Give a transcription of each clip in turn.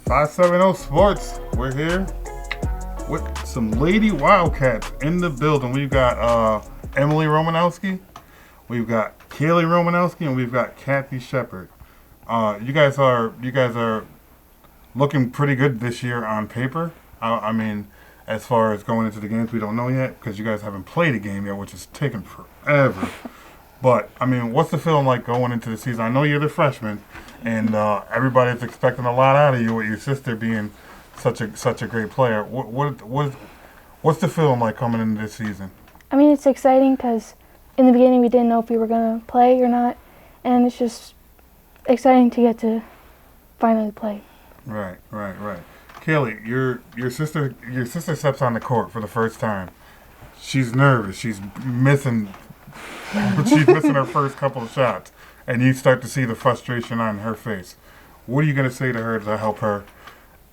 570 Sports. We're here with some Lady Wildcats in the building. We've got Emily Romanoski, we've got Kaeli Romanoski, and we've got Kathy Shepard. You guys are looking pretty good this year on paper. I mean, as far as going into the games, we don't know yet because you guys haven't played a game yet, which is taking forever. But, I mean, what's the feeling like going into the season? I know you're the freshman, and everybody's expecting a lot out of you with your sister being such a great player. What's the feeling like coming into this season? I mean, it's exciting because in the beginning we didn't know if we were going to play or not, and it's just exciting to get to finally play. Right. Kaeli, your sister steps on the court for the first time. She's nervous. She's missing her first couple of shots, and you start to see the frustration on her face. What are you going to say to her to help her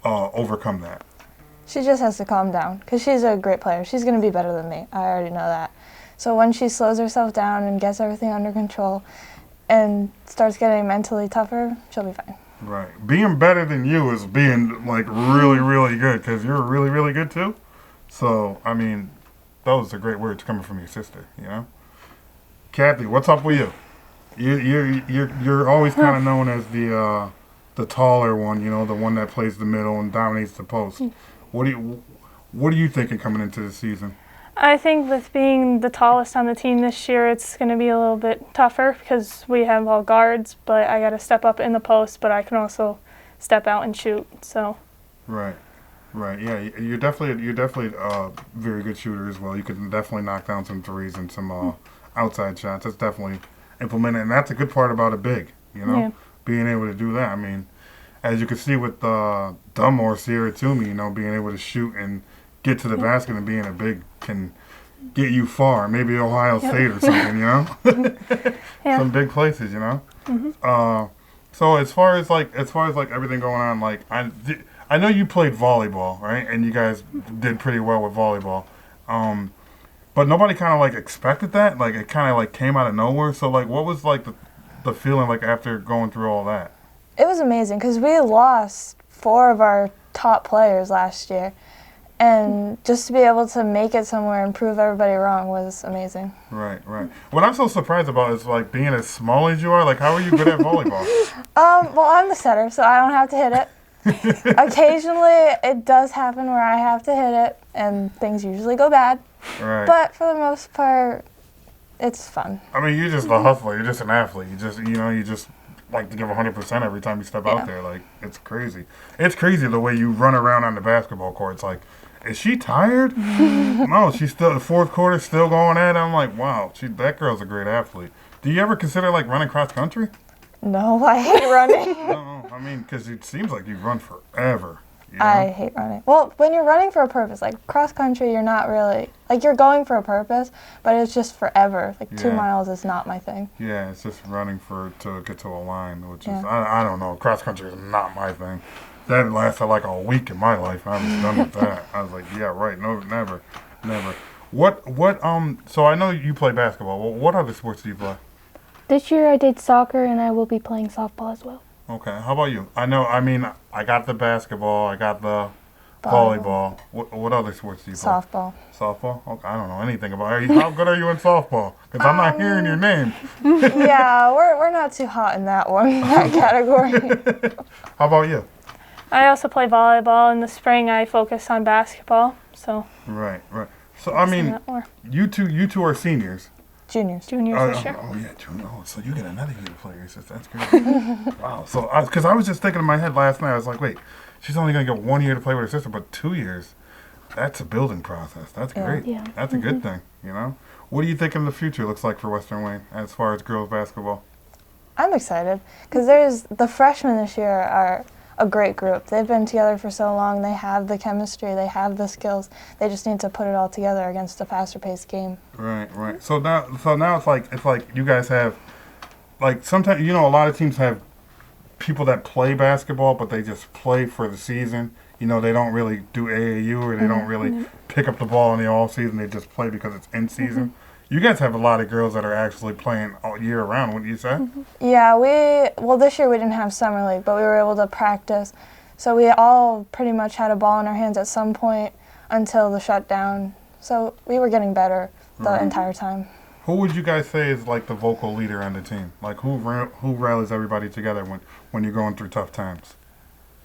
overcome that? She just has to calm down because she's a great player. She's going to be better than me. I already know that. So when she slows herself down and gets everything under control and starts getting mentally tougher, she'll be fine. Right. Being better than you is being, like, really, really good because you're really, really good, too. So, I mean, those are great words coming from your sister, you know? Kathy, what's up with you? You're always kind of known as the taller one, you know, the one that plays the middle and dominates the post. What are you thinking coming into the season? I think with being the tallest on the team this year, it's going to be a little bit tougher because we have all guards, but I got to step up in the post, but I can also step out and shoot. So. Right. Yeah, you're definitely a very good shooter as well. You can definitely knock down some threes and some outside shots. That's definitely implemented, and that's a good part about a big, you know, being able to do that. I mean, as you can see with Dunmore, Sierra Toomey, you know, being able to shoot and get to the basket and being a big can get you far. Maybe Ohio State or something, you know? Some big places, you know? Mm-hmm. So as far as everything going on, like I know you played volleyball, right? And you guys did pretty well with volleyball. But nobody kind of like expected that. Like it kind of like came out of nowhere. So like what was like the feeling like after going through all that? It was amazing because we lost 4 of our top players last year. And just to be able to make it somewhere and prove everybody wrong was amazing. Right. What I'm so surprised about is, like, being as small as you are. Like, how are you good at volleyball? Well, I'm the setter, so I don't have to hit it. Occasionally, it does happen where I have to hit it, and things usually go bad. Right. But for the most part, it's fun. I mean, you're just a hustler. You're just an athlete. You just like to give 100% every time you step out there. Like, it's crazy. It's crazy the way you run around on the basketball court. It's like, is she tired? No, she's still the fourth quarter, still going at it. I'm like, wow, that girl's a great athlete. Do you ever consider like running cross country? No, I hate running. No, I mean, because it seems like you run forever. You know? I hate running. Well, when you're running for a purpose, like cross country, you're not really like you're going for a purpose, but it's just forever. Like 2 miles is not my thing. Yeah, it's just running to get to a line, which is I don't know. Cross country is not my thing. That lasted like a week in my life. I was done with that. I was like, yeah, right. No, never. So I know you play basketball. Well, what other sports do you play? This year I did soccer, and I will be playing softball as well. Okay. How about you? I got the basketball. I got the volleyball. What other sports do you play? Softball. Softball? Okay. I don't know anything about it. How good are you in softball? Because I'm not hearing your name. Yeah, we're not too hot in that category. How about you? I also play volleyball. In the spring, I focus on basketball. So. Right. So I mean, you two are seniors. Juniors this year. Oh yeah, junior. Oh, so you get another year to play your sister. That's great. Wow. So because I was just thinking in my head last night, I was like, wait, she's only gonna get 1 year to play with her sister, but 2 years. That's a building process. That's great. Yeah. That's a good thing. You know. What do you think in the future looks like for Western Wayne as far as girls basketball? I'm excited because the freshmen this year are a great group. They've been together for so long. They have the chemistry. They have the skills. They just need to put it all together against a faster-paced game. Right. So now it's like you guys have, like sometimes a lot of teams have people that play basketball, but they just play for the season. You know, they don't really do AAU or they don't really pick up the ball in the off season. They just play because it's in season. You guys have a lot of girls that are actually playing all year round, wouldn't you say? Yeah, this year we didn't have summer league, but we were able to practice So we all pretty much had a ball in our hands at some point until the shutdown. So we were getting better the entire time. Who would you guys say is like the vocal leader on the team? Like who rallies everybody together when you're going through tough times?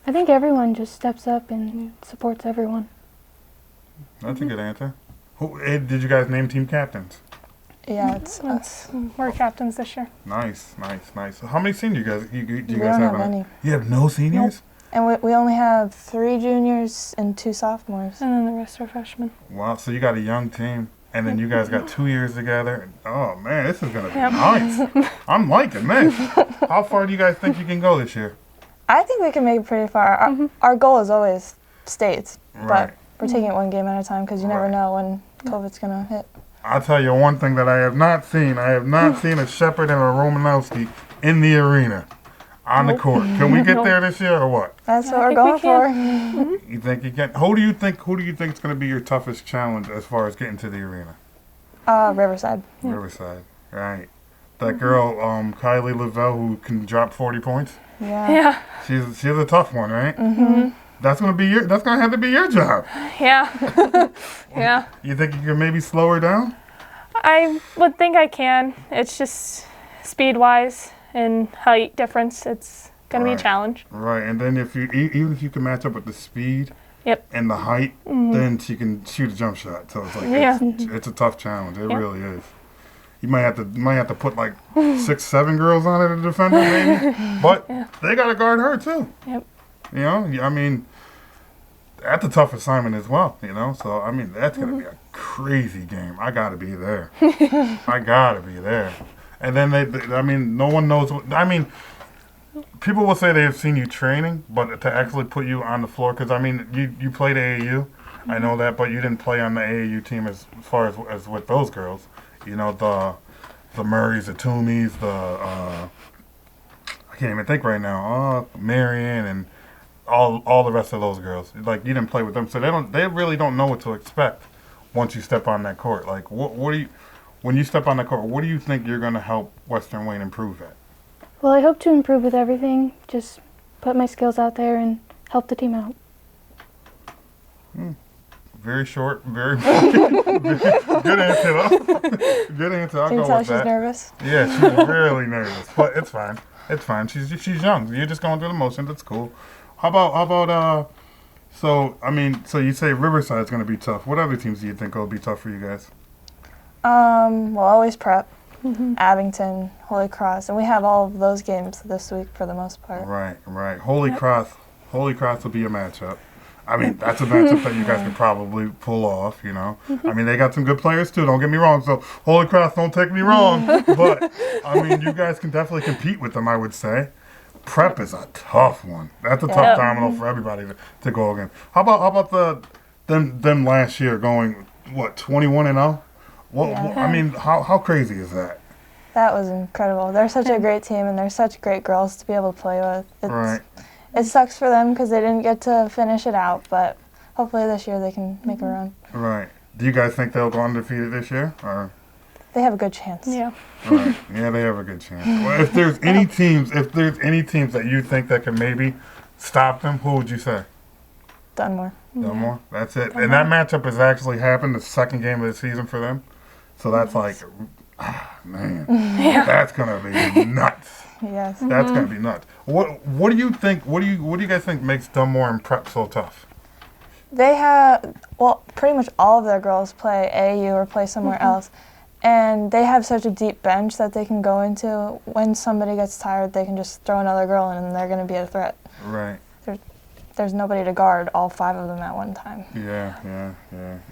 I think everyone just steps up and supports everyone. That's a good answer. Did you guys name team captains? Yeah, it's us. We're captains this year. Nice. How many seniors do you We guys don't have? have any. You have no seniors? And we only have 3 juniors and 2 sophomores. And then the rest are freshmen. Wow, so you got a young team, and then you guys got 2 years together. Oh man, this is gonna be Yep. nice. I'm liking this. How far do you guys think you can go this year? I think we can make it pretty far. Our goal is always states, Right. but we're taking it one game at a time because you never Right. know when COVID's going to hit. I'll tell you one thing that I have not seen. I have not seen a Shepherd and a Romanowski in the arena on the court. Can we get there this year or what? That's what I we're think going we for. can. You think you can? Who do you think is going to be your toughest challenge as far as getting to the arena? Riverside. Riverside, right? That girl, Kaeli who can drop 40 points. Yeah. Yeah. She's a tough one, right? Mm-hmm. That's gonna have to be your job. Yeah. Yeah. You think you can maybe slow her down? I would think I can. It's just speed-wise and height difference. It's going to be a Right. challenge. Right, and then even if you can match up with the speed Yep. and the height, then she can shoot a jump shot. So it's like Yeah. it's a tough challenge. It Yep. really is. You might have to put like 6, 7 girls on her to defend her, maybe. But they gotta guard her too. Yep. You know, I mean, that's a tough assignment as well. You know, so I mean, that's gonna be a crazy game. I gotta be there. I gotta be there. And then I mean, no one knows. I mean, people will say they have seen you training, but to actually put you on the floor, because I mean, you played AAU. I know that, but you didn't play on the AAU team as far as with those girls. You know, the Murrays, the Toomeys, I can't even think right now. Marion and all the rest of those girls. Like you didn't play with them, so they really don't know what to expect once you step on that court. Like when you step on that court, what do you think you're going to help Western Wayne improve at? Well, I hope to improve with everything. Just put my skills out there and help the team out. Very short, very good answer though. Good answer. I'll Can you go tell with she's that. nervous? Yeah, she's really nervous, but it's fine. It's fine. She's young. You're just going through the motions. That's cool. How about so you say Riverside's going to be tough. What other teams do you think will be tough for you guys? Well, always prep. Abington, Holy Cross, and we have all of those games this week for the most part. Right. Holy Cross will be a matchup. I mean, that's a matchup that you guys can probably pull off, you know. I mean, they got some good players, too. Don't get me wrong. So, Holy Cross, don't take me wrong. But, I mean, you guys can definitely compete with them, I would say. Prep is a tough one. That's a tough domino for everybody to go against. How about them last year going, 21-0? I mean, how crazy is that? That was incredible. They're such a great team, and they're such great girls to be able to play with. Right. It sucks for them because they didn't get to finish it out, but hopefully this year they can make a run. Right. Do you guys think they'll go undefeated this year? Or? They have a good chance. Yeah. Right. Yeah, they have a good chance. Well, if there's any teams that you think that can maybe stop them, who would you say? Dunmore. Dunmore. That's it. And that matchup has actually happened, the second game of the season for them. So that's man, that's gonna be nuts. Yes. That's gonna be nuts. What do you think? What do you guys think makes Dunmore and Prep so tough? They have, pretty much all of their girls play AAU or play somewhere else. And they have such a deep bench that they can go into. When somebody gets tired, they can just throw another girl in and they're going to be a threat. Right. There's nobody to guard all 5 of them at one time. Yeah.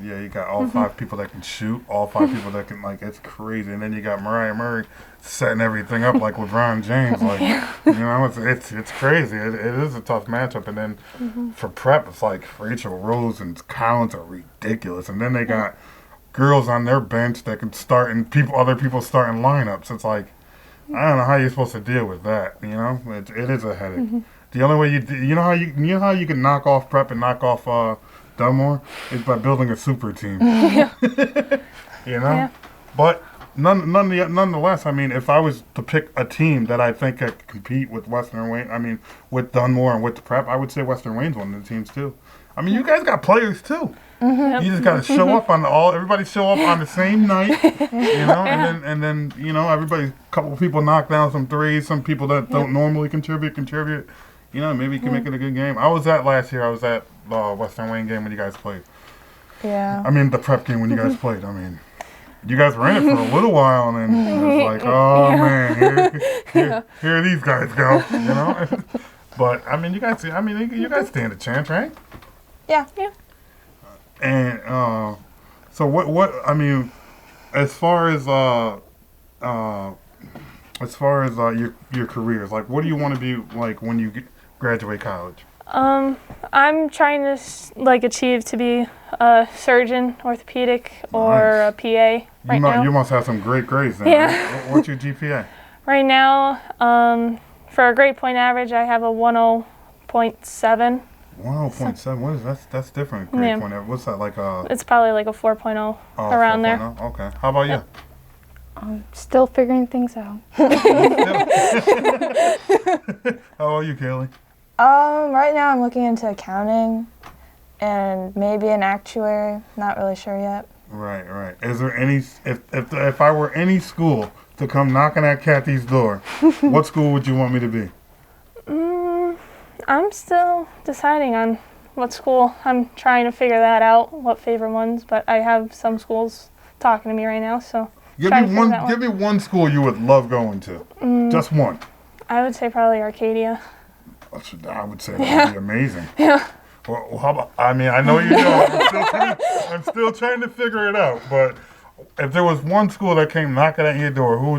You got all 5 people that can shoot, all 5 people that can, it's crazy. And then you got Mariah Murray setting everything up like LeBron James. It's crazy. It is a tough matchup. And then for Prep, it's like Rachel Rose and Collins are ridiculous. And then they got girls on their bench that can start and other people starting lineups. It's like, I don't know how you're supposed to deal with that. You know, it is a headache. The only way you know how you can knock off Prep and knock off Dunmore is by building a super team. You know, but Nonetheless, I mean, if I was to pick a team that I think could compete with Western Wayne, I mean, with Dunmore and with the Prep, I would say Western Wayne's one of the teams too. I mean, you guys got players too. Yep. You just got to show up on everybody show up on the same night, and then everybody, a couple of people knock down some threes, some people that don't normally contribute. Maybe you can make it a good game. I was at last year. I was at the Western Wayne game when you guys played. Yeah. I mean, the Prep game when you guys played. I mean, you guys were in it for a little while, and then it was like, oh man, here these guys go, But I mean, you guys stand a chance, right? Yeah. And so what I mean, as far as your careers, like, what do you want to be like when you graduate college? I'm trying to achieve to be a surgeon, orthopedic, or a PA now. You must have some great grades then. Yeah. Right? What's your GPA? Right now, for a grade point average, I have a 10.7. 10.7. What is that? That's different. Grade point average. What's that like? It's probably like a 4.0 around 4.0. there. Okay. How about you? I'm still figuring things out. How about you, Kaeli? Right now I'm looking into accounting and maybe an actuary. Not really sure yet. Right. Is there any if I were any school to come knocking at Kathy's door, what school would you want me to be? I'm still deciding on what school. I'm trying to figure that out, what favorite ones, but I have some schools talking to me right now, so give me one school you would love going to. Just one. I would say probably Arcadia. I would say that would be amazing. Yeah. Well, how about, I mean, I know you know. I'm still trying to figure it out. But if there was one school that came knocking at your door, who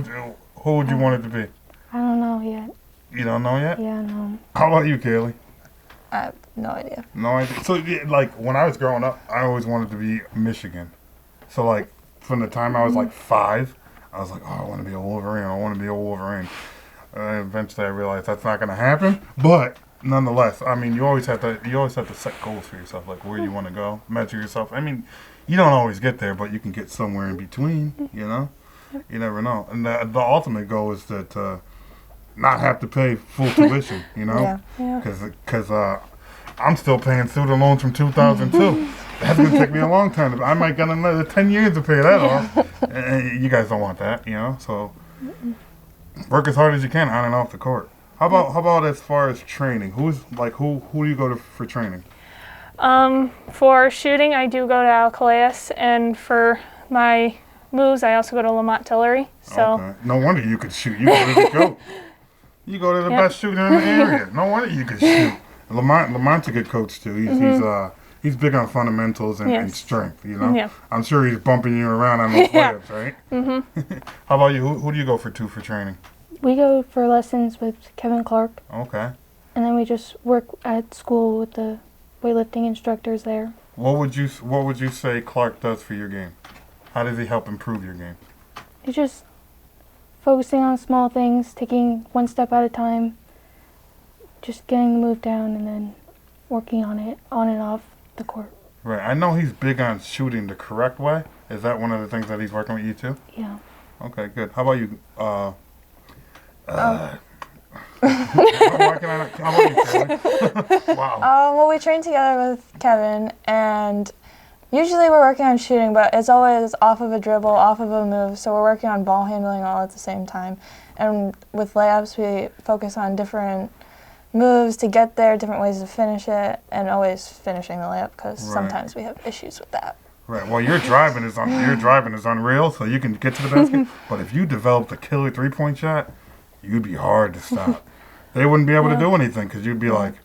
would you want it to be? I don't know yet. You don't know yet? Yeah, no. How about you, Kaeli? I have no idea. No idea. So, like, when I was growing up, I always wanted to be Michigan. So, like, from the time I was like 5, I was like, oh, I want to be a Wolverine. Eventually, I realized that's not going to happen. But nonetheless, I mean, you always have to set goals for yourself, like where you want to go, measure yourself. I mean, you don't always get there, but you can get somewhere in between. You never know. And the ultimate goal is to not have to pay full tuition. Yeah. Because I'm still paying student loans from 2002. That's going to take me a long time. I might get another 10 years to pay that off. And you guys don't want that, So work as hard as you can on and off the court. How about as far as training? Who do you go to for training? For shooting, I do go to Alcalaeus, and for my moves, I also go to Lamont Tillery. So okay. No wonder you could shoot. You go to the GOAT. You go to the best shooter in the area. No wonder you could shoot. Lamont's a good coach too. He's big on fundamentals and strength. Yeah. I'm sure he's bumping you around on those layups, right? How about you? Who do you go for training? We go for lessons with Kevin Clark. Okay. And then we just work at school with the weightlifting instructors there. What would you say Clark does for your game? How does he help improve your game? He's just focusing on small things, taking one step at a time, just getting the move down and then working on it on and off the court. Right. I know he's big on shooting the correct way. Is that one of the things that he's working with you too? Yeah. Okay, good. How about you? How about you, Kaeli? Wow. Well, we train together with Kevin, and usually we're working on shooting, but it's always off of a dribble, off of a move, so we're working on ball handling all at the same time. And with layups, we focus on different moves to get there, different ways to finish it, and always finishing the layup, because sometimes we have issues with that. Right. Well, your driving is unreal, so you can get to the basket. But if you developed a killer 3-point shot, you'd be hard to stop. They wouldn't be able to do anything because you'd be like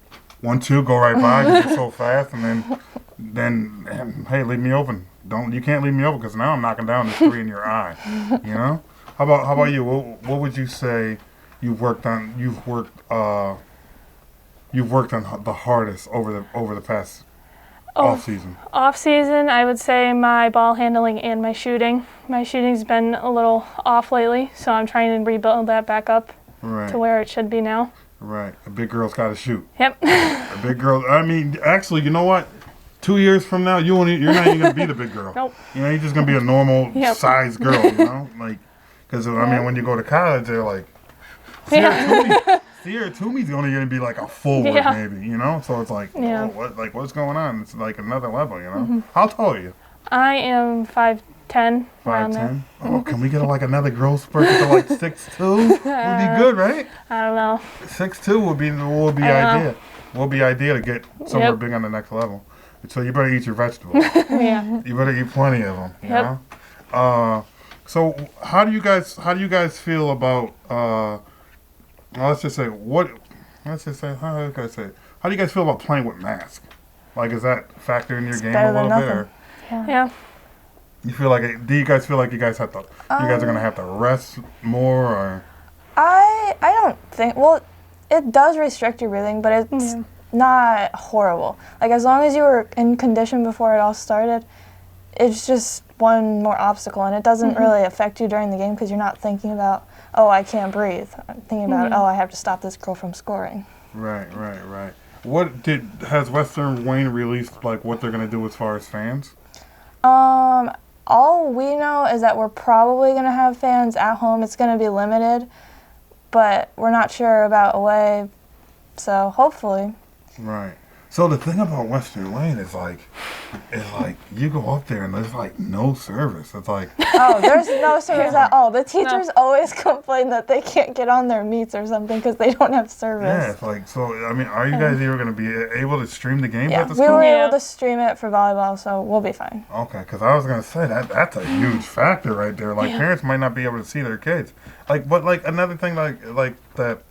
1-2, go right by, you're so fast, and then hey, leave me open. You can't leave me open because now I'm knocking down the 3 in your eye. How about you? What would you say you've worked on the hardest over the past off season? Off season, I would say my ball handling and my shooting. My shooting's been a little off lately, so I'm trying to rebuild that back up to where it should be now. Right. A big girl's got to shoot. Yep. A big girl. I mean, actually, you know what? 2 years from now, you're not even gonna be the big girl. Nope. You know, you're just gonna be a normal Yep. size girl. You know, like because I mean, when you go to college, they're like, Sierra Toomey's only gonna be like a forward, Yeah. maybe. You know, so it's like, Yeah. what's going on? It's like another level. You know, how tall are you? I am 5'10", around there. 5'10". Oh, can we get like another growth spurt to like 6'2"? Would be good, right? I don't know. 6'2" would be I ideal. Would be ideal to get somewhere Yep. big on the next level. So you better eat your vegetables. Yeah. You better eat plenty of them. You Yep. know? So how do you guys feel about well, let's just say how do you guys feel about playing with masks? Like, is that factor in your game better a little than bit? nothing. Or Yeah. you feel like do you guys feel like you guys have to you guys are gonna have to rest more or I don't think. Well, it does restrict your breathing, but it's Yeah. not horrible. Like as long as you were in condition before it all started, it's just one more obstacle, and it doesn't really affect you during the game because you're not thinking about, oh, I can't breathe. I'm thinking about, oh, I have to stop this girl from scoring. Right. Has Western Wayne released like what they're gonna do as far as fans? All we know is that we're probably gonna have fans at home. It's gonna be limited, but we're not sure about away. So hopefully. Right. So the thing about Western Wayne is like you go up there and there's like no service. It's like Oh, there's no service at all. The teachers always complain that they can't get on their meets or something because they don't have service. yeah, it's like so. I mean, are you guys ever going to be able to stream the games Yeah, at the we school? were Yeah. able to stream it for volleyball, so we'll be fine. Okay, because I was going to say that's a huge factor right there. Like parents might not be able to see their kids. Like, but like another thing like that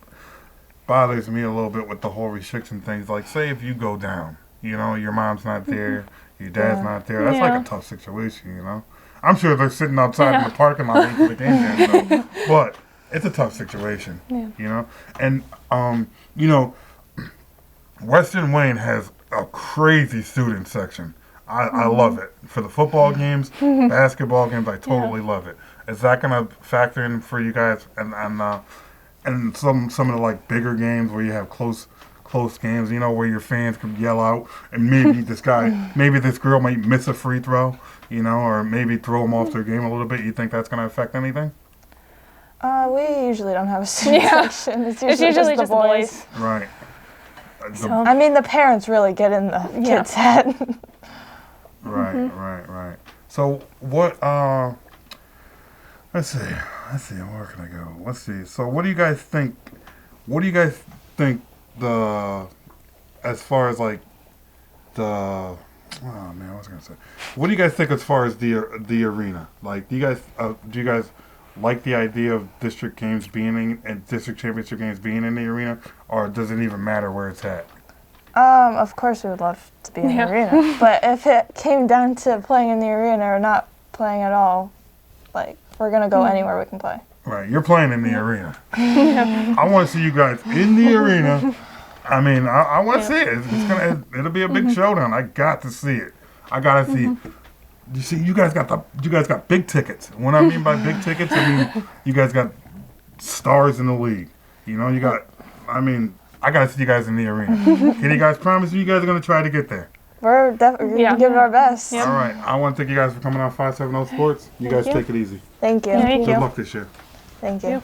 bothers me a little bit with the whole restriction things. Like, say if you go down, you know, your mom's not there, your dad's not there. That's like a tough situation, you know. I'm sure they're sitting outside in the parking lot waiting for the game to end, but it's a tough situation, you know. And you know, Western Wayne has a crazy student section. I love it for the football games, basketball games. I totally love it. Is that gonna factor in for you guys and some of the like bigger games where you have close games, you know, where your fans can yell out and maybe maybe this girl might miss a free throw, you know, or maybe throw them off their game a little bit. You think that's going to affect anything? We usually don't have a student section. It's usually, Just the boys. Right. So, I mean, the parents really get in the kids' head. Right. So what? Let's see. Where can I go? Let's see. So what do you guys think? As far as like the? Oh man, what was I gonna say? What do you guys think as far as the arena? Like, do you guys like the idea of district games being and district championship games being in the arena, or does it even matter where it's at? Of course, we would love to be in the arena, but if it came down to playing in the arena or not playing at all, like we're gonna go anywhere we can play. Right, you're playing in the arena. I want to see you guys in the arena. I mean, I want to see it. It'll be a big showdown. I got to see it. I gotta see. You see, you guys got big tickets. What I mean by big tickets, I mean you guys got stars in the league. You know, I gotta see you guys in the arena. Can you guys promise me you guys are gonna try to get there? We're definitely gonna give it our best. Yep. All right. I want to thank you guys for coming on 570 Sports. You guys take it easy. Thank you. Thank Good you. luck this year. Thank you.